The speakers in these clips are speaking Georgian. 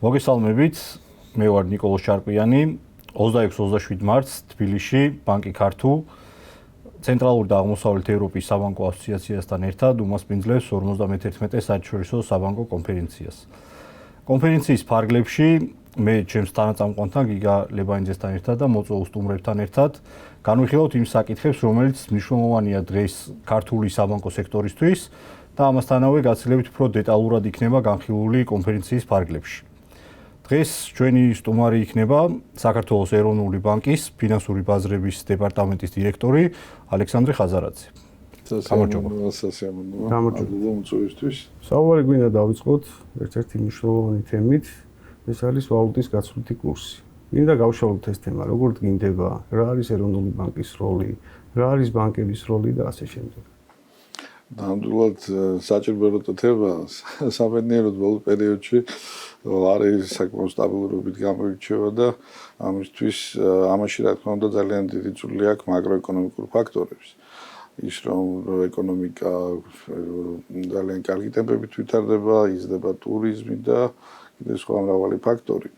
მოგესალმებით, მე ვარ ნიკოლოზ ჩარკვიანი. 26-27 მარტს თბილისში ბანკი ქართულ ცენტრალური და აღმოსავლეთ ევროპის საბანკო ასოციაციასთან ერთად უმასპინძლებს 51 საერთაშორისო საბანკო კონფერენციას. კონფერენციის ფარგლებში მე ჩემს თანაწამყვანთან გიგა ლებანიძესთან ერთად და მოწვეულ სტუმრებთან ერთად განვიხილავთ იმ საკითხებს, რომელიც მნიშვნელოვანია დღეს ქართული საბანკო სექტორისთვის და ამასთანავე გაცილებით უფრო დეტალურად იქნება განხილული კონფერენციის ფარგლებში. დღეს ჩვენი სტუმარი იქნება საქართველოს ეროვნული ბანკის ფინანსური ბაზრების დეპარტამენტის დირექტორი ალექსანდრე ხაზარაძე. გამარჯობა. საუბარი გვინდა დავიწყოთ ერთ-ერთი მნიშვნელოვანი თემით, ეს არის ვალუტის გაცვლითი კურსი. მინდა გავშალოთ ეს თემა, როგორ დგინდება, რა არის ეროვნული ბანკის როლი, რა არის ბანკების როლი და ასე შემდეგ. ნამდვილად საჭირო თემა, სამედნიეროდ ბოლო პერიოდში ლარი საკმაოდ სტაბილურობით გამოირჩევა და ამისთვის ამაში რა თქმა უნდა ძალიან დიდი წვლილი აქვს მაკროეკონომიკურ ფაქტორებს. ის რომ ეკონომიკა ძალიან კარგი ტემპებით ვითარდება, იზრდება ტურიზმი და კიდევ სხვა მრავალი ფაქტორი.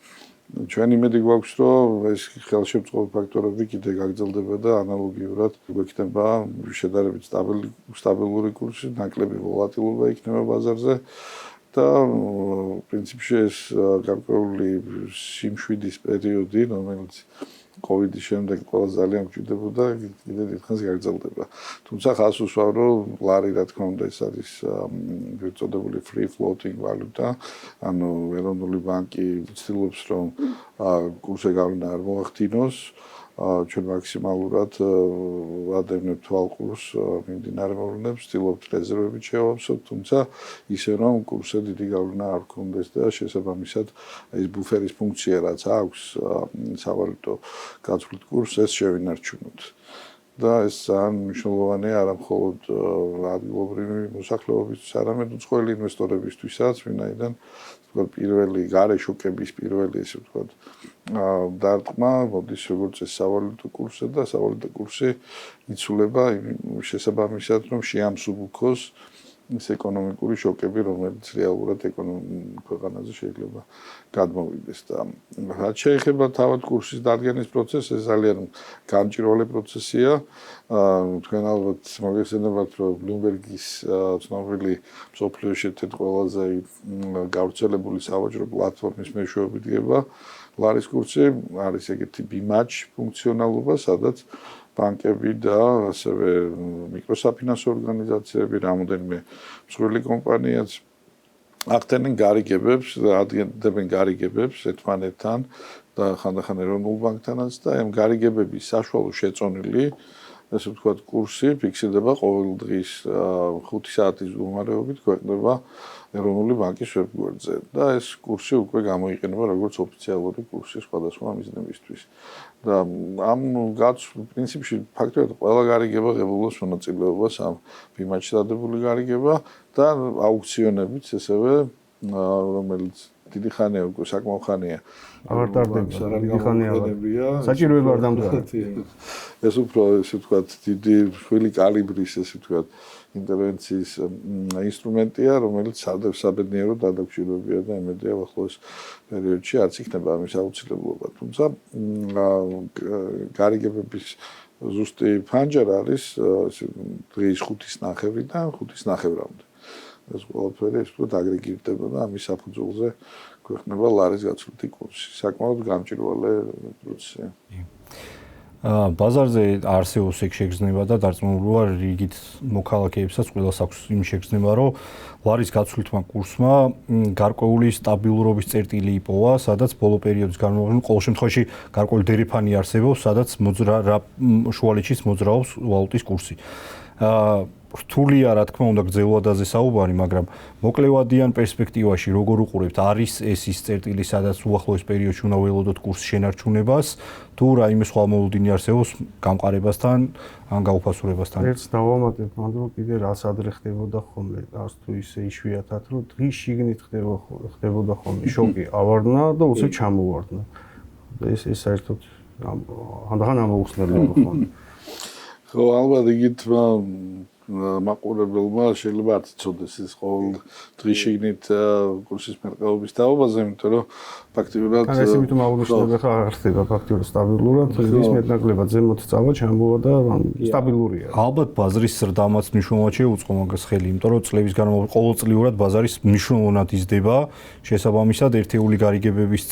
ჩვენ იმედი გვაქვს, რომ ეს ხელშემწყობი ფაქტორები კიდე გაგრძელდება და ანალოგიურად გვექნება შედარებით სტაბილური კურსი, ნაკლები ვოლატილობა იქნება ბაზარზე და პრინციპში ეს გარკვეული სიმშვიდის პერიოდი, რომელიც COVID-ის შემდეგ ყველა ძალიან გვჭირდებოდა, კიდე დიდხანს გაგრძელდება. თუმცა ხაზს უსვამ, რომ ლარი რა თქმა უნდა ეს არის ვიწოდებული free floating valuta, ანუ ეროვნული ბანკი ცდილობს რომ კურსზე გავლენა არ მოახდინოს, ჩვენ მაქსიმალურად ვადევნებთ თვალყურს მიმდინარე მოვლენებს, ვცდილობთ რეზერვებით შევავსოთ, თუმცა ისე რომ კურსზე დიდი გავლენა არ გქონდეს და შესაბამისად ეს ბუფერის ფუნქცია რაც აქვს სავალუტო გაცვლით კურსს ეს შევინარჩუნოთ. და ეს ძალიან მნიშვნელოვანია არა მხოლოდ ადგილობრივი მოსახლეობისთვის, არამედ უცხოელი ინვესტორებისთვისაც, ვინაიდან პირველი გარე შოკების პირველი ესე ვთქვათ დარტყმა მოდის როგორც ეს სავალუტო კურსზე და სავალუტო კურსი იცვლება შესაბამისად რომ შეამსუბუქოს ეს ეკონომიკური შოკები, რომელიც რეალურად ქვეყანაზე შეიძლება გადმოვიდეს და რაც შეეხება თავად კურსის დადგენის პროცესს, ეს ძალიან გამჭვირვალე პროცესია. თქვენ ალბათ მოგეხსენებათ, რომ ბლუმბერგის ცნობილი მსოფლიოში ერთ-ერთი ყველაზე გავრცელებული სავაჭრო პლატფორმის მეშვეობით დგება ლარის კურსი, არის ეგეთი BMatch ფუნქციონალობა, სადაც ბანკები და ასევე მიკროსაფინანსო ორგანიზაციები, რამოდენიმე მსხვილი კომპანიაც ახდენენ გარიგებებს და ადგენდნენ გარიგებებს ერთმანეთთან და ხანდახან ეროვნულ ბანკთანაც და ამ გარიგებების საშუალო შეწონილი ესე ვთქვათ კურსი ფიქსირდება ყოველდღის 5 საათის გუმარებით ქვეყნდება ეროვნული ბანკის ვებგვერდზე და ეს კურსი უკვე გამოიყენება როგორც ოფიციალური კურსი სხვადასხვა მიზნებისთვის. და ამ პრინციპში ფაქტობრივად ყველა გარიგება ღებულობს მონაწილეობას ამ BMatch-ში დადებული გარიგება და აუქციონებიც ესევე რომელიც დიდი ხანია უკვე საკმაო ხანია აღარ ტარდება დიდი ხანია საჭიროება არ დამდგარა ეს უფრო ესე ვთქვათ დიდი ხელი კალიბრის ესე ვთქვათ ინტერვენციის ინსტრუმენტია რომელიც საბედნიეროდ ადაგჭირებია და იმედია ახლოს პერიოდში არც იქნება ამის აუცილებლობა თუმცა გარიგებების ზუსტი ფანჯარა არის დღის 5:09-დან 5:09-მდე ეს ყველაფერი ის უფრო აგრეგირდება და ამის საფუძველზე ქვეყნება ლარის გაცვლითი კურსი. საკმაოდ გამჭვირვალე პროცესია. ბაზარზე არსებობს ეგ შეგრძნება და დარწმუნებულია რიგით მოქალაქეებსაც ყველას აქვს იმ შეგრძნება, რომ ლარის გაცვლითმა კურსმა გარკვეული სტაბილურობის წერტილი იპოვა, სადაც ბოლო პერიოდის განმავლობაში ყოველ შემთხვევაში გარკვეული დერეფანი არსებობს, სადაც შუალედშიც მოძრაობს ვალუტის კურსი. რთულია, რა თქმა უნდა, გრძელვადაზე საუბარი, მაგრამ მოკლევადიან პერსპექტივაში როგორ უყურებთ, არის ეს ის წერტილი, სადაც უახლოეს პერიოდში უნდა ველოდოთ კურსის შენარჩუნებას, თუ რაიმე სხვა მოლოდინი არსებობს გამყარებასთან ან გაუფასურებასთან? ერთს დავამატებ, მაგრამ კიდე რაც ადრე ხდებოდა ხოლმე, არც თუ ისე იშვიათად, რომ დღის შიგნით ხდებოდა ხოლმე შოკი ავარდნა და უცებ ჩამოვარდნა. ეს საერთოდ ამდღან ამოუხსნელია ხოლმე. ხო, ალბათ იგით მაყურებელმა შეიძლება არ იცოდეს ეს ყოველ დღის შიგნით კურსის მერყეობის თაობაზე, იმიტომ რომ ფაქტიურად ან ესე მითუმ აღნიშნები ხა არ ხდება ფაქტიურად სტაბილურად, ის მეტნაკლებად ზემოთ წავა ჩამოვა და სტაბილურია. ალბათ ბაზრის ზრდამაც მნიშვნელოვნად შეუწყო მაგას ხელი, იმიტომ რომ წლების განმავლობაში ყოველწლიურად ბაზარის მნიშვნელოვნად იზრდება, შესაბამისად ერთეული გარიგებების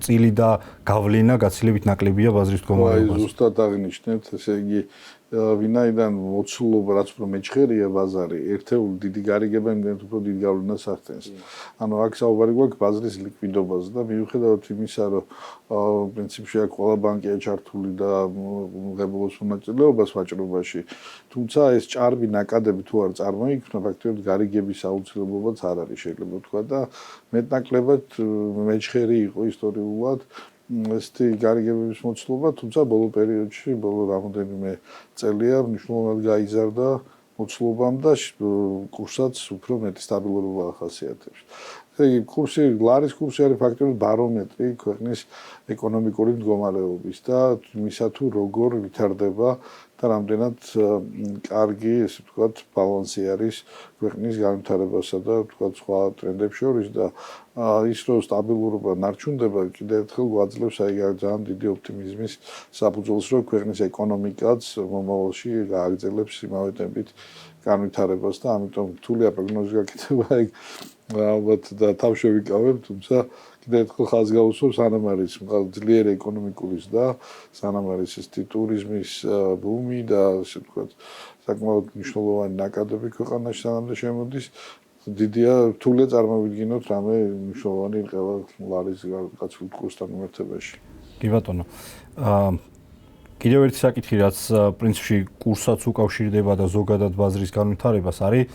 წილი და გავლენა გაცილებით ნაკლებია ბაზრის მდგომარეობაზე. აი ზუსტად აღნიშნეთ, ესე იგი ვინაიდან მოცულობა რაც უფრო მეჩხერია ბაზარი, ერთეული დიდი გარიგება იმდენად უფრო დიდ გავლენას ახდენს. ანუ აქ საუბარი გვაქვს ბაზრის ლიკვიდობაზე და მიუხედავად იმისა, რომ პრინციპში აქ ყველა ბანკია ჩართული და ღებულობს მონაწილეობას ვაჭრობაში, თუმცა ეს ჭარბი ნაკადები თუ არ წარმოიქმნა, ფაქტობრივად გარიგების აუცილებლობაც არ არის, შეიძლება ვთქვა და მეტნაკლებად მეჩხერი იყო ისტორიულად ესეთი გარიგებების მოცულობა, თუმცა ბოლო პერიოდში, ბოლო რამოდენიმე წელია მნიშვნელოვნად გაიზარდა მოცულობამ და კურსაც უფრო მეტი სტაბილურობა ახასიათებს. ესე იგი, ლარის კურსი არის ფაქტობრივად ბარომეტრი ქვეყნის ეკონომიკური მდგომარეობის და იმისა თუ როგორ ვითარდება და რამდენად კარგი, ესე ვთქვათ, ბალანსი არის ქვეყნის განვითარებასა და ვთქვათ სხვა ტრენდებს შორის და ის რომ სტაბილურობა ნარჩუნდება, კიდევ ერთხელ გვაძლევს აი ძალიან დიდი ოპტიმიზმის საფუძველს, რომ ქვეყნის ეკონომიკაც მომავალში გააგრძელებს იმავე ტემპით განვითარებას და ამიტომ რთულია პროგნოზი გაკეთება ეგ ალბათ და თავშე ვიკავებ, თუმცა კიდევ ერთხელ ხაზს გავუსვამ, სანამ არის ძლიერი ეკონომიკური ზრდა, სანამ არის ესეთი ტურიზმის ბუმი და ასე ვთქვათ, საკმაოდ მნიშვნელოვანი ნაკადები ქვეყანაში სანამ შემოდის, დიდია რთულია წარმოვიდგინოთ რამე მნიშვნელოვანი იყევა ლარის გაცვლით კურსთან მიმართებაში. კი ბატონო. კიდევ ერთი საკითხი, რაც პრინციპში კურსაც უკავშირდება და ზოგადად ბაზრის განვითარებას, არის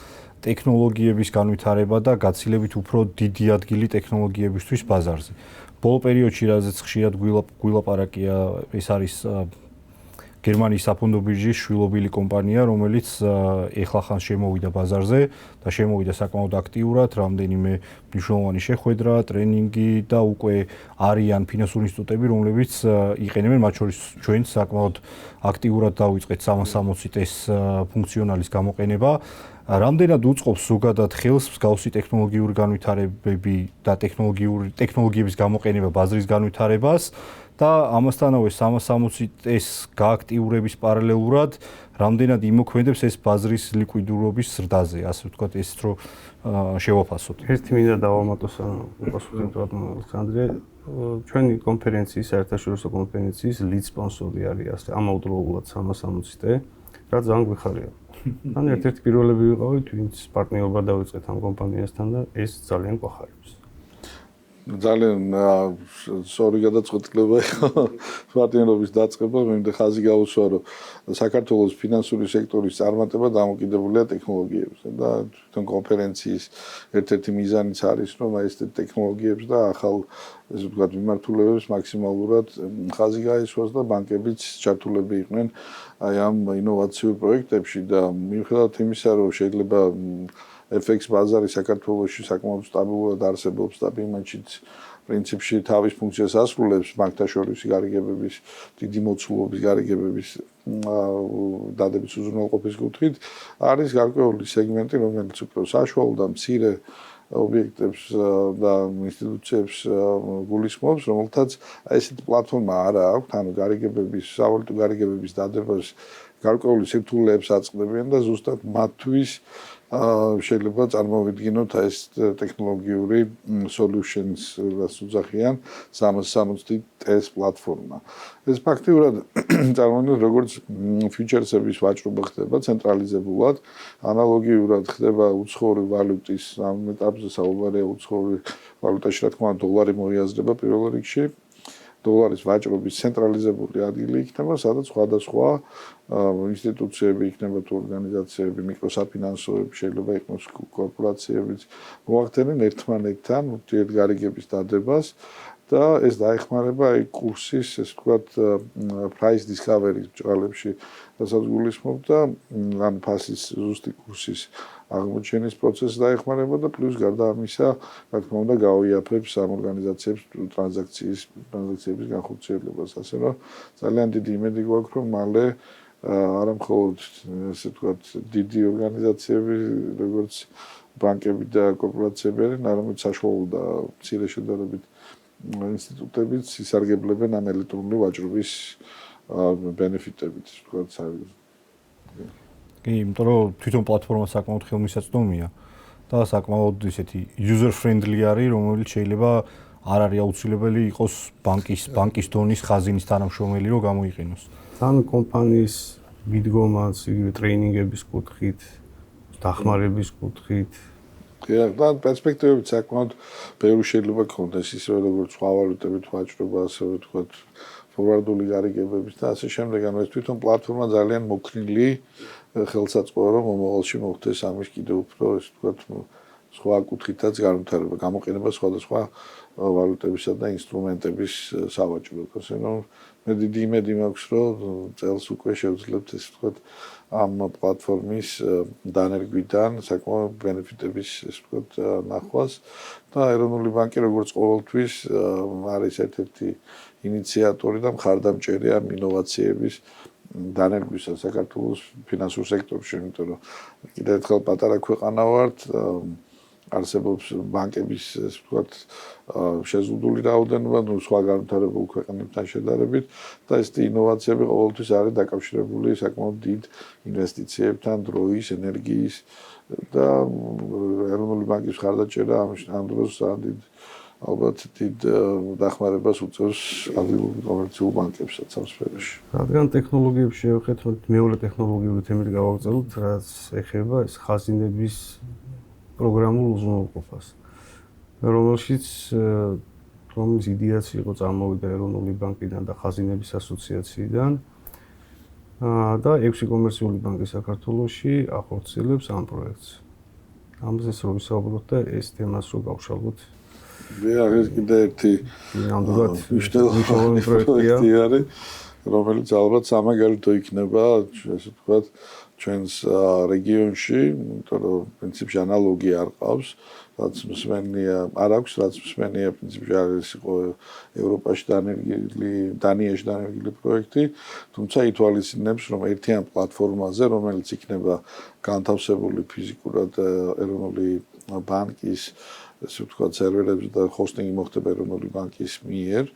ტექნოლოგიების განვითარება და გაცილებით უფრო დიდი ადგილი ტექნოლოგიებისთვის ბაზარზე. ბოლო პერიოდში, რაზეც ხშირად გვილაპარაკია, ეს არის გერმანიის საფონდო ბირჟის შვილობილი კომპანია, რომელიც ეხლახან შემოვიდა ბაზარზე და შემოვიდა საკმაოდ აქტიურად, რამდენიმე მნიშვნელოვანი შეხვედრა, ტრენინგი და უკვე არიან ფინანსური ინსტიტუტები, რომლებიც იყენებენ, მათ შორის ჩვენც საკმაოდ აქტიურად დავიწყეთ 360 ფუნქციონალის გამოყენება. რამდენად უწყობს ზოგადად ხელს მსგავსი ტექნოლოგიური განვითარებები და ტექნოლოგიების გამოყენება ბაზრის განვითარებას და ამასთანავე 360-ის გააქტიურების პარალელურად რამდენად იმოქმედებს ეს ბაზრის ლიკვიდურობის ზრდაზე, ასე ვთქვათ, ეს რომ შევაფასოთ. ერთი მინდა დავამატოს უპასუხოთ ალექსანდრე, ჩვენი კონფერენციის, საერთაშორისო კონფერენციის ლიდ სპონსორი არის ამავდროულად 360-ე, რაც ძალიან გვიხარია. ან ერთ-ერთი პირველები ვიყავით, ვინც პარტნიორობა დავიწყეთ ამ კომპანიასთან და ეს ძალიან გვახარებს. ძალიან სწორი გადაწყვეტილება იყო პარტნიორობის დაწყება, მე ხაზი გავუსვა, რომ საქართველოს ფინანსური სექტორის წარმატება დამოკიდებულია ტექნოლოგიებზე და თვითონ კონფერენციის ერთ-ერთი მიზანიც არის, რომ აი ეს ტექნოლოგიებს და ახალ ესე ვთქვათ მიმართულებებს მაქსიმალურად ხაზი გაესვას და ბანკებიც ჩართულები იყვნენ აი ამ ინოვაციურ პროექტებში და მიუხედავად იმისა, რომ შეიძლება FX ბაზარი საქართველოში საკმაოდ სტაბილურად არსებობს და იმანჩიც პრინციპში თავის ფუნქციას ასრულებს ბანკთა შორის გარიგებების დიდი მოცულობის გარიგებების დადების უზრუნველყოფის კუთხით არის გარკვეული სეგმენტი, რომელიც უფრო საშუალო და მცირე ობიექტებს და ინსტიტუციებს გულისხმობს, რომელთაც ესეთი პლატფორმა არ აქვს, ანუ გარიგებების, სავალუტო გარიგებების დადებას გარკვეული სირთულეებს აწყდებიან და ზუსტად მათთვის შეიძლება წარმოვიდგინოთ ეს ტექნოლოგიური solutions, რაც უძახიან 360-ის პლატფორმა. ეს ფაქტიურად წარმოიდგინეთ, როგორც ფიუჩერსების ვაჭრობა ხდება ცენტრალიზებულად, ანალოგიურად ხდება უცხოური ვალუტის ამ ეტაპზე საუბარია უცხოური ვალუტაში, რა თქმა უნდა, დოლარი მოიაზრება პირველ რიგში. დოლარის ვაჭრობის ცენტრალიზებული ადგილი იქნება, სადაც სხვადასხვა ინსტიტუციები იქნება თუ ორგანიზაციები, მიკროსაფინანსოები, შეიძლება იყოს კორპორაციებიც, მოახდენენ ერთმანეთთან ურთიერთგარიგების დადებას და ეს დაეხმარება აი კურსის, ესე ვთქვათ, price discovery ბჭყალებში, რასაც გულისხმობდა, ან ფასის ზუსტი კურსის აღმოჩენის პროცესი დაეხმარება და პლუს გარდა ამისა, რა თქმა უნდა, გაუიაფებს ამ ორგანიზაციებს ტრანზაქციების განხორციელებას, ასე რომ ძალიან დიდი იმედი გვაქვს, რომ მალე არა მხოლოდ ესე ვთქვათ დიდი ორგანიზაციები, როგორც ბანკები და კორპორაციები არიან, არამედ საშუალო და მცირე შედარებით ინსტიტუტებიც ისარგებლებენ ამ ელექტრონული ვაჭრობის ბენეფიტებით, ვთქვათ, კი, იმიტომ რომ თვითონ პლატფორმა საკმაოდ ხელმისაწვდომია და საკმაოდ ისეთი user friendly არის, რომელიც შეიძლება არ არის აუცილებელი იყოს ბანკის დონის ხაზინის თანამშრომელი რომ გამოიყენოს. თან კომპანიის მიდგომას, იგივე ტრეინინგების კუთხით, დახმარების კუთხით. და პერსპექტივები საკმაოდ ბევრი შეიძლება გქონდეს, ისე როგორც სხვა ვალუტებით ვაჭრობა, ასე ვთქვათ, ფორვარდული გარიგებებით და ასე შემდეგ. ანუ ეს თვითონ პლატფორმა ძალიან მოქნილი ხელსაწყოა, რომ მომავალში მოხდეს ამის კიდევ უფრო, ესე ვთქვათ, სხვა კუთხითაც განვითარება, გამოყენება სხვადასხვა ვალუტებისა და ინსტრუმენტების სავაჭროდ. ასე რომ მე დიდი იმედი მაქვს, რომ წელს უკვე შევძლებთ, ესე ვთქვათ, ამ პლატფორმის დანერგვიდან საკმაოდ ბენეფიტების, ესე ვთქვათ, ნახვას და ეროვნული ბანკი როგორც ყოველთვის არის ერთ-ერთი ინიციატორი და მხარდამჭერი ამ ინოვაციების დანერგვისა საქართველოს ფინანსურ სექტორში, იმიტომ რომ კიდევ ერთხელ პატარა ქვეყანა ვართ, არსებობს ბანკების, ესე ვთქვათ, შეზღუდული რაოდენობა, ნუ სხვა განვითარებულ ქვეყნებთან შედარებით და ეს ინოვაციები ყოველთვის არის დაკავშირებული საკმაოდ დიდ ინვესტიციებთან, დროის, ენერგიის და ეროვნული ბანკის მხარდაჭერა ამ დროს ალბათ დიდ დახმარებას უწევს ადგილობრივ კომერციულ ბანკებსაც ამ სფეროში. რადგან ტექნოლოგიებში შევხედოთ, მეორე ტექნოლოგიური თემით გავაგრძელოთ, რაც ეხება ეს ხაზინების პროგრამულ უზრუნველყოფას, რომელშიც რომლის იდეაც იყო წარმოვიდა ეროვნული ბანკიდან და ხაზინების ასოციაციიდან და 6 კომერციული ბანკი საქართველოში ახორციელებს ამ პროექტს. ამაზე რომ ვისაუბროთ და ეს თემას რომ გავშალოთ. ეს კიდე ერთი ნამდვილად მნიშვნელოვანი პროექტი არის, რომელიც ალბათ სამაგალითო იქნება, ესე ვთქვათ, ჩვენს რეგიონში, იმიტომ რომ პრინციპში ანალოგია არ ყავს, რაც მსმენია, არ აქვს, რაც მსმენია პრინციპში არის იყო ევროპაში დანიაში დანერგილი პროექტი, თუმცა ითვალისწინებს, რომ ერთიან პლატფორმაზე, რომელიც იქნება განთავსებული ფიზიკურად ეროვნული ბანკის ესე ვთქვათ, სერვერებზე და ჰოსტინგი მოხდება ეროვნული ბანკის მიერ,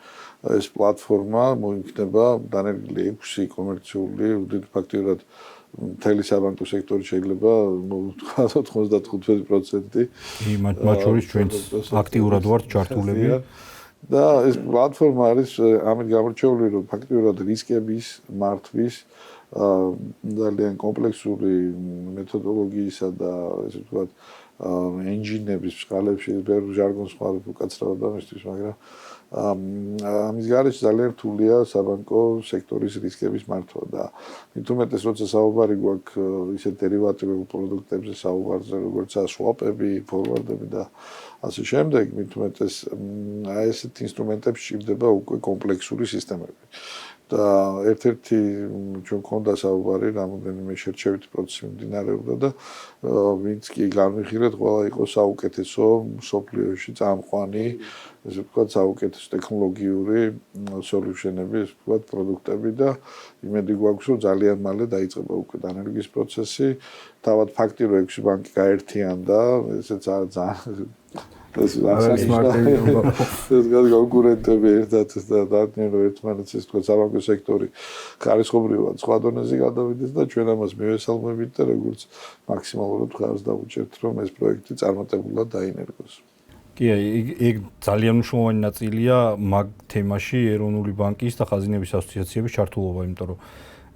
ეს პლატფორმა მოიქნება დანერგილი 6 კომერციული, ფაქტიურად მთელი საბანკო სექტორი შეიძლება ვთქვათ 95%. მათ შორის ჩვენც აქტიურად ვართ ჩართულები. და ეს პლატფორმა არის ამით გამორჩეული, რომ ფაქტიურად რისკების მართვის ძალიან კომპლექსური მეთოდოლოგიისა და ესე ვთქვათ ენჯინების წყალებში ბევრი ჟარგონს ხმარობ უკაცრავად ამისთვის, მაგრამ ამის გარეშე ძალიან რთულია საბანკო სექტორის რისკების მართვა და მით უმეტეს როცა საუბარი გვაქვს ისეთ დერივატიულ პროდუქტებზე საუბარზე, როგორც სვაპები, ფორვარდები და ასე შემდეგ, მით უმეტეს აი ესეთ ინსტრუმენტებში ჭირდება უკვე კომპლექსური სისტემები. და ერთ-ერთი ჩვენ გქონდა საუბარი, რამოდენიმე შერჩევითი პროცესი მიმდინარეობდა და ვინც კი განვიხილეთ, ყველა იყო საუკეთესო მსოფლიოში წამყვანი, ესე ვთქვათ, საუკეთესო ტექნოლოგიური სოლიუშენები, ესე ვთქვათ, პროდუქტები და იმედი გვაქვს, რომ ძალიან მალე დაიწყება უკვე დანერგის პროცესი. თავად ფაქტი, რომ 6 ბანკი გაერთიანდა, ესეც ძალიან ეს კონკურენტები ერთად და დათნიან რომ ერთმანეთს ეს თქვა საბანკო სექტორი ხარისხობრივად სხვა დონეზე გადავიდეს და ჩვენ ამას მივესალმებით და როგორც მაქსიმალურად ხარს დავუჭერთ რომ ეს პროექტი წარმატებულად დაინერგოს. კი, ეგ ძალიან მნიშვნელოვანი ნაწილია მაგ თემაში ეროვნული ბანკის და ხაზინების ასოციაციების ჩართულობა, იმიტომ რომ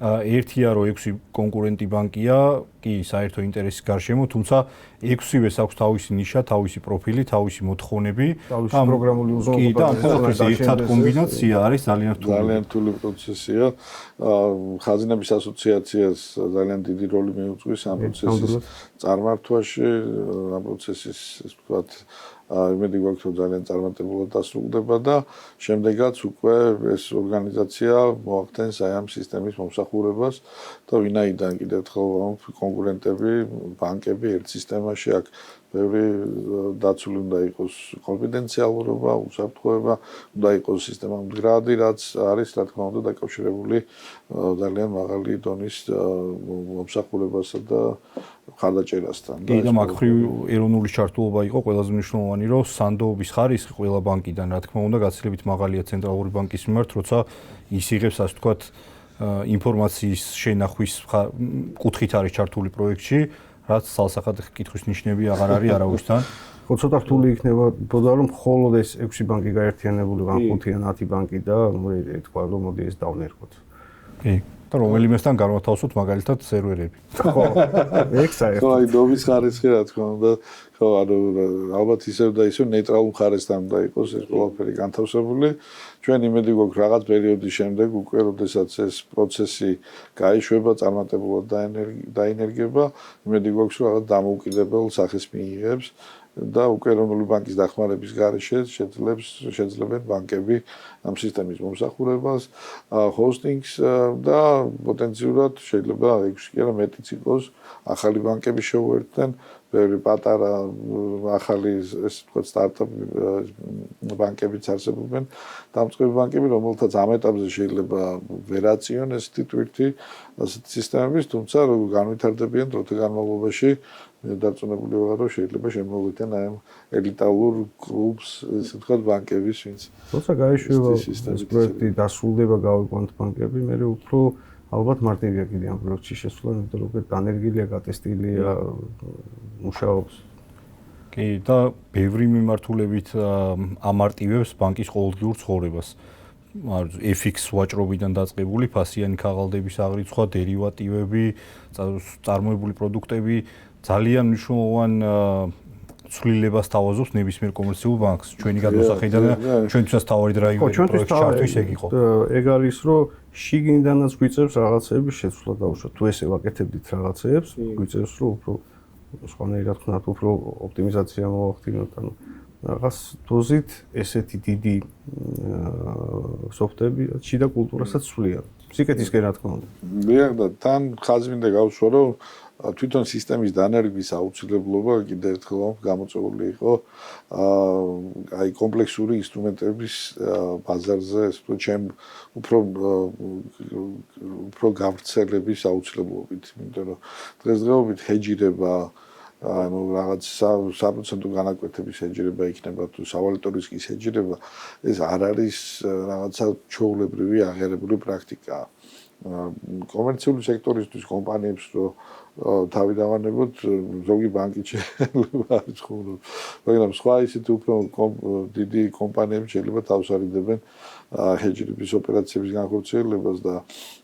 ერთია რომ 6 კონკურენტი ბანკია, კი, საერთო ინტერესის გარშემო, თუმცა 6-ვეს აქვს თავისი ნიშა, თავისი პროფილი, თავისი მოთხოვნები, თავისი პროგრამული უზრუნველყოფა და ერთად კომბინაცია არის ძალიან რთული. ძალიან რთული პროცესია. ხაზინების ასოციაციას ძალიან დიდი როლი მიუძღვის ამ პროცესის წარმართვაში, ამ პროცესის, ასე ვთქვათ, იმედი გვაქვს, რომ ძალიან წარმატებულად დასრულდება და შემდეგაც უკვე ეს ორგანიზაცია მოახდენს აი ამ სისტემის მომსახურებას და ვინაიდან კიდევ ერთხელ კონკურენტები, ბანკები ერთ სისტემაში აქ ბევრი დაცული უნდა იყოს კონფიდენციალურობა, უსაფრთხოება, უნდა იყოს სისტემა მდგრადი, რაც არის, რა თქმა უნდა, დაკავშირებული ძალიან მაღალი დონის მომსახურებასა და ხარდაჭერასთან. კი, და მაგ მხრივ ეროვნული ჩართულობა იყო ყველაზე მნიშვნელოვანი, რომ სანდოობის ხარისხი ყველა ბანკიდან, რა თქმა უნდა, გაცილებით მაღალია ცენტრალური ბანკის მიმართ, როცა ის იღებს, ასე ვთქვათ, ინფორმაციის შენახვის კუთხით არის ჩართული პროექტში, რაც სალსახად კითხვის ნიშნები აღარ არის არავისთან. ხო, ცოტა რთული იქნებოდა, რომ მხოლოდ ეს 6 ბანკი გაერთიანებული ან 5 ან 10 ბანკი და თქვა, რომ მოდი ეს დავნერგოთ. კი. და რომელიმესთან განვათავსოთ მაგალითად სერვერები. ხო, ეგ საერთოდ. ხო, აი დობის ხარისხი რა თქმა უნდა, ხო, ანუ ალბათ ისევ და ისევ ნეიტრალურ ხარისხთან უნდა იყოს ეს ყველაფერი განთავსებული. ჩვენ იმედი გვაქვს რაღაც პერიოდის შემდეგ უკვე როდესაც ეს პროცესი გაიშვება, წარმატებულად დაინერგება, იმედი გვაქვს რომ რაღაც დამოუკიდებელ სახეს მიიღებს და უკვე ეროვნული ბანკის დახმარების გარეშე შეძლებენ ბანკები ამ სისტემის მომსახურებას, ჰოსტინგს და პოტენციურად შეიძლება 6 კი არა მეტიც იყოს ახალი ბანკები შეუერთდნენ, ბევრი პატარა ახალი ეს თქვა სტარტაპ ბანკებიც არსებობენ, დამწყები ბანკები, რომელთაც ამ ეტაპზე შეიძლება ვერ აწიონ ესეთი ტვირთი ასეთი სისტემების, თუმცა როგორ განვითარდებიან დროთა განმავლობაში დარწმუნებული ვარ, რომ შეიძლება შემოვიდნენ აი ამ ელიტარულ კლუბს, ესე ვთქვათ, ბანკების, ვინც როცა გაიშვება ეს პროექტი დასრულდება გავიყვანთ ბანკები, მე უფრო ალბათ მარტივია კიდე ამ პროექტში შესვლა, იმიტომ რომ დანერგილია, გატესტილია, მუშაობს. კი, და ბევრი მიმართულებით ამარტივებს ბანკის ყოველდღიურ ცხოვრებას. FX ვაჭრობიდან დაწყებული ფასიანი ქაღალდების აღრიცხვა, დერივატივები, წარმოებული პროდუქტები ძალიან მნიშვნელოვან ცვლილებას თავაზობს ნებისმიერ კომერციულ ბანკს. ჩვენი გადმოსახედიდან ჩვენთვისაც თავი დრაივერი პროექტში ჩართვის ეგ იყო. ეგ არის, რომ შიგნიდანაც გვიწევს რაღაცების შეცვლა დაუშვათ. თუ ესე ვაკეთებდით რაღაცებს, გვიწევს, რომ უფრო სხვანაირად ხნათ, უფრო ოპტიმიზაცია მოვახდინოთ, ანუ რაღაც დოზით ესეთი დიდი სოფტები შიდა კულტურასაც ცვლიან. სიკეთისკენ რა თქმა უნდა. დიახ, და თან ხაზი მინდა გავუსვა, რომ თვითონ სისტემის დანერგვის აუცილებლობა კიდევ ერთხელ გამოწვეული იყო აი კომპლექსური ინსტრუმენტების ბაზარზე, ასე ვთქვათ, ჩემ უფრო გავრცელების აუცილებლობით, იმიტომ რომ დღესდღეობით ჰეჯირება ანუ რაღაც 100% განაკვეთების ჰეჯირება იქნება თუ სავალუტო რისკის ჰეჯირება, ეს არ არის რაღაცა ჩვეულებრივი აღიარებული პრაქტიკაა. კომერციული სექტორისთვის კომპანიებს რო თავი დავანებოთ, ზოგი ბანკი შეიძლება არის ხოლმე, მაგრამ სხვა ისეთი უფრო დიდი კომპანიები შეიძლება თავს არიდებენ ჰეჯირების ოპერაციების განხორციელებას და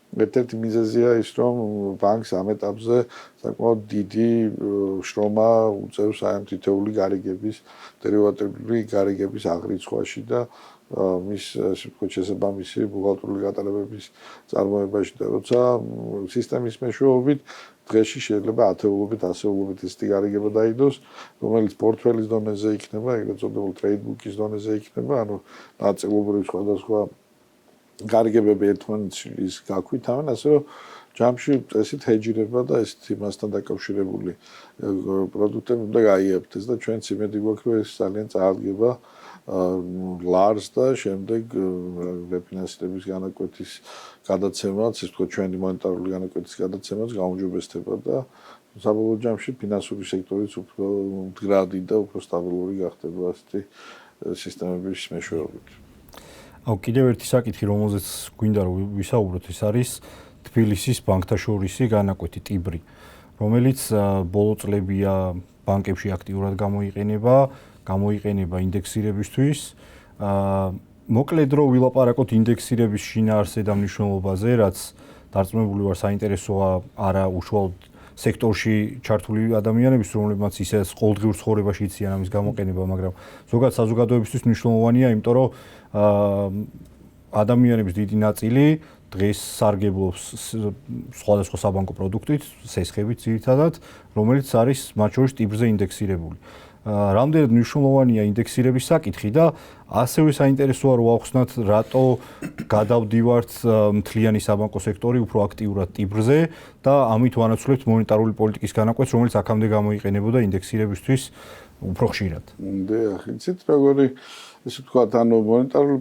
ერთ-ერთი მიზეზია ის, რომ ბანკს ამ ეტაპზე საკმაოდ დიდი შრომა უწევს აი ამ თითოეული გარიგების, დერივატიული გარიგების აღრიცხვაში და მის შესაბამისი ბუღალტრული გატარებების წარმოებაში და როცა სისტემის მეშვეობით დღეში შეიძლება ათეულობით, ასეულობით ესეთი გარიგება დაიდოს, რომელიც პორტფელის დონეზე იქნება, ეგრეთ წოდებულ ტრეიდბუქის დონეზე იქნება, ანუ ნაწილობრივ სხვადასხვა გარიგებები ერთმანეთის გაქვითავენ, ასე რომ ჯამში წესით ჰეჯირება და ესეთ იმასთან დაკავშირებული პროდუქტები უნდა გაიებდეს და ჩვენც იმედი გვაქვს, რომ ეს ძალიან წაადგება ლარს და შემდეგ რეფინანსირების განაკვეთის გადაცემაც, ეს თქვა ჩვენი მონეტარული განაკვეთის გადაცემაც გაუმჯობესდება და საბოლოო ჯამში ფინანსური სექტორიც უფრო მდგრადი და უფრო სტაბილური გახდება ასეთი სისტემების მეშვეობით. კიდევ ერთი საკითხი, რომელზეც გვინდა რომ ვისაუბროთ, ეს არის თბილისის ბანკთაშორისი განაკვეთი ტიბრი, რომელიც ბოლო წლებია ბანკებში აქტიურად გამოიყენება ინდექსირებისთვის. მოკლედ რომ ვილაპარაკოთ ინდექსირების შინაარსზე და მნიშვნელობაზე, რაც დარწმუნებული ვარ საინტერესოა არა უშუალოდ სექტორში ჩართული ადამიანების, რომლებმაც ისე ყოველდღიურ ცხოვრებაში იციან ამის გამოყენება, მაგრამ ზოგადად საზოგადოებისთვის მნიშვნელოვანია, იმიტომ რომ ადამიანების დიდი ნაწილი დღეს სარგებლობს სხვადასხვა საბანკო პროდუქტით, სესხებით ძირითადად, რომელიც არის მათ შორის ტიბრზე ინდექსირებული. რამდენად მნიშვნელოვანია ინდექსირების საკითხი და ასევე საინტერესოა რომ ავხსნათ რატო გადავდივართ მთლიანი საბანკო სექტორი უფრო აქტიურად ტიბრზე და ამით ვანაცვლებთ მონეტარული პოლიტიკის განაკვეთს, რომელიც აქამდე გამოიყენებოდა ინდექსირებისთვის უფრო ხშირად. დიახ, იცით როგორი ესე ვთქვათ, ანუ მონეტარული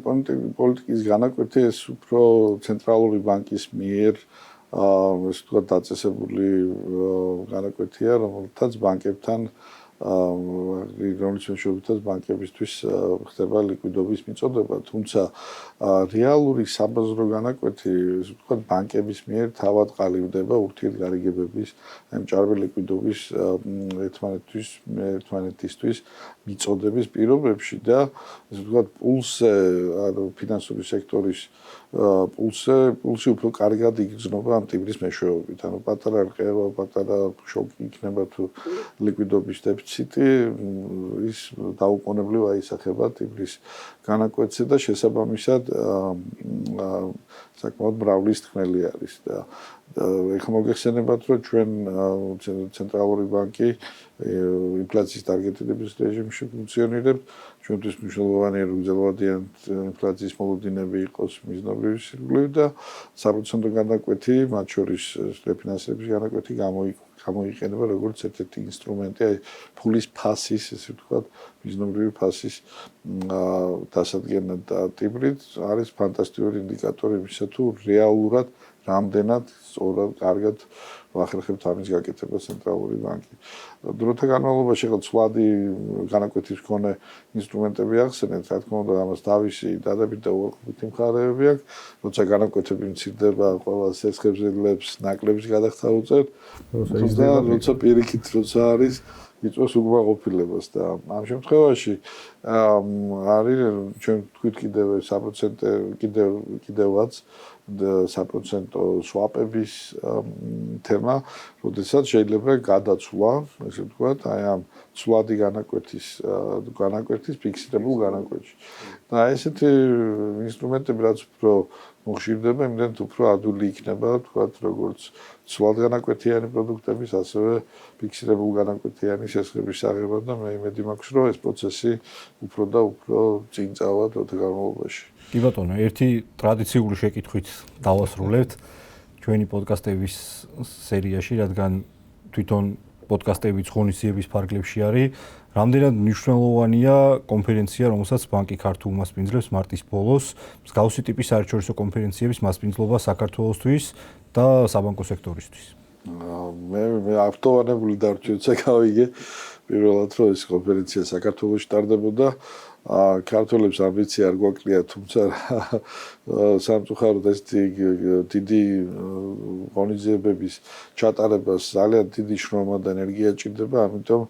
პოლიტიკის განაკვეთი ეს უფრო ცენტრალური ბანკის მიერ ესე ვთქვათ დაწესებული განაკვეთია, რომელთაც ბანკებთან რომლის მეშვეობითაც ბანკებისთვის ხდება ლიკვიდობის მიწოდება, თუმცა რეალური საბაზრო განაკვეთი, ესე ვთქვათ, ბანკების მიერ თავად ყალიბდება ურთიერთგარიგებების, აი მჭარბი ლიკვიდობის ერთმანეთისთვის მიწოდების პირობებში და ესე ვთქვათ, პულსზე, ანუ ფინანსური სექტორის პულსი უფრო კარგად იგრძნობა ამ ტიბრის მეშვეობით. ანუ პატარა რყევა, პატარა შოკი იქნება თუ ლიკვიდობის დეფიციტი ის დაუყოვნებლივ აისახება ტიბრის განაკვეთზე და შესაბამისად საკმაოდ მრავლის თქმელი არის და ეხლა მოგეხსენებათ რომ ჩვენ ცენტრალური ბანკი ინფლაციის ტარგეტირების რეჟიმში ფუნქციონირებს ჩვენთვის მნიშვნელოვანია რომ გრძელვადიანი ინფლაციის მოლოდინები იყოს მიზნობრივი სირგულივით და საპროცენტო განაკვეთი მათ შორის რეფინანსების განაკვეთი გამოიყენება როგორც ერთ-ერთი ინსტრუმენტი აი ფულის ფასის ესე ვთქვათ მიზნობრივი ფასის დასადგენად და ტიბრით არის ფანტასტიკური ინდიკატორი იმისა თუ რეალურად რამდენად სწორად კარგად ვახერხებთ ამის გაკეთებას ცენტრალური ბანკი. დროთა განმავლობაში ხო ცვლადი განაკვეთის მქონე ინსტრუმენტები ახსენეთ, რა თქმა უნდა, ამას თავისი დადებითი და უარყოფითი მხარეები აქვს, როცა განაკვეთები მცირდება ყველა სესხებზედლებს, ნაკლებს გადახდა უწევთ, როცა პირიქით როცა არის იწვევს უკმაყოფილებას და ამ შემთხვევაში არის ჩვენ თქვით კიდევ საპროცენტო კიდევაც საპროცენტო სვაპების თემა, როდესაც შეიძლება გადაცვლა, ესე ვთქვათ, აი ამ ცვლადი განაკვეთის ფიქსირებულ განაკვეთში. და ესეთი ინსტრუმენტები რაც უფრო მოხშირდება, იმდენთ უფრო ადვილი იქნება, ვთქვათ, როგორც ცვლად განაკვეთიანი პროდუქტების, ასევე ფიქსირებულ განაკვეთიანი შესხების აღება და მე იმედი მაქვს, რომ ეს პროცესი უფრო და უფრო წინ წავა დროთა განმავლობაში. კი ბატონო, ერთი ტრადიციული შეკითხვით დავასრულებთ ჩვენი პოდკასტების სერიაში, რადგან თვითონ პოდკასტების ღონისძიების ფარგლებში არის, რამდენად მნიშვნელოვანია კონფერენცია, რომელსაც ბანკი ქართულ მასპინძლებს მარტის ბოლოს, მსგავსი ტიპის საერთაშორისო კონფერენციების მასპინძლობა საქართველოსთვის და საბანკო სექტორისთვის. მე ავტოვანებული დარჩევ წავიგე პირველად რომ ეს კონფერენცია საქართველოში ტარდებოდა ქართველებს ამბიცია არ გვაკლია, თუმცა სამწუხაროდ ეს დიდი ღონისძიებების ჩატარებას ძალიან დიდი შრომა და ენერგია ჭირდება, ამიტომ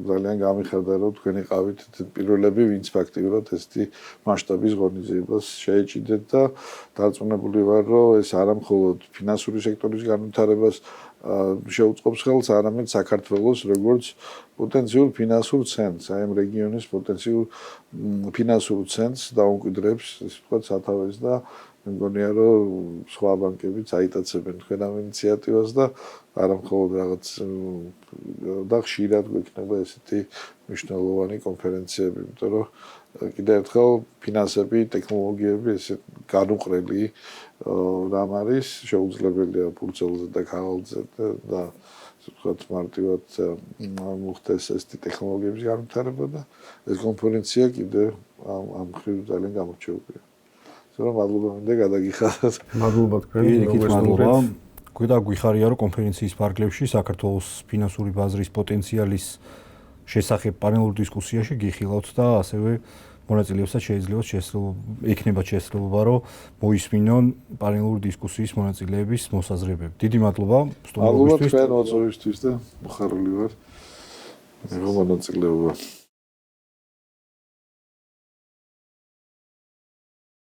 ძალიან გამიხარდა რომ თქვენი ყავით პირველები, ვინც ფაქტიურად ესეთი მასშტაბის ღონისძიებას შეეჭიდეთ და დარწმუნებული ვარ, რომ ეს არა მხოლოდ ფინანსური სექტორის განვითარებას შეუწყობს ხელს, არამედ საქართველოს როგორც პოტენციურ ფინანსურ ცენტრს, აი ამ რეგიონის პოტენციურ ფინანსურ ცენტრს დაუმკვიდრებს, ისე ვთქვათ, სათავეს და მე მგონია, რომ სხვა ბანკებიც აიტაცებენ თქვენ ამ ინიციატივას და არა მხოლოდ რაღაც და ხშირად გვექნება ესეთი მნიშვნელოვანი კონფერენციები, იმიტომ რომ კიდევ ერთხელ ფინანსები, ტექნოლოგიები ესე განუყრელი რამ არის, შეუძლებელია ფურცელზე და ქაღალდზე და ვთქვათ, მარტივად მოხდეს ესეთი ტექნოლოგიების განვითარება და ეს კონფერენცია კიდევ ამ მხრივ ძალიან გამორჩეულია. ზოგადად მადლობა მინდა გადაგიხადოთ. მადლობა თქვენ. მადლობა. გვიხარია, რომ კონფერენციის ფარგლებში საქართველოს ფინანსური ბაზრის პოტენციალის შესახებ პანელურ დისკუსიაში გიხილავთ და ასევე მონაწილეებსაც ექნებათ შესაძლებლობა, რომ მოისმინონ პანელური დისკუსიის მონაწილეების მოსაზრებები. დიდი მადლობა სტუმრობისთვის. მადლობა თქვენ მოწვევისთვის და მოხარული ვარ. მე მონაწილეობა.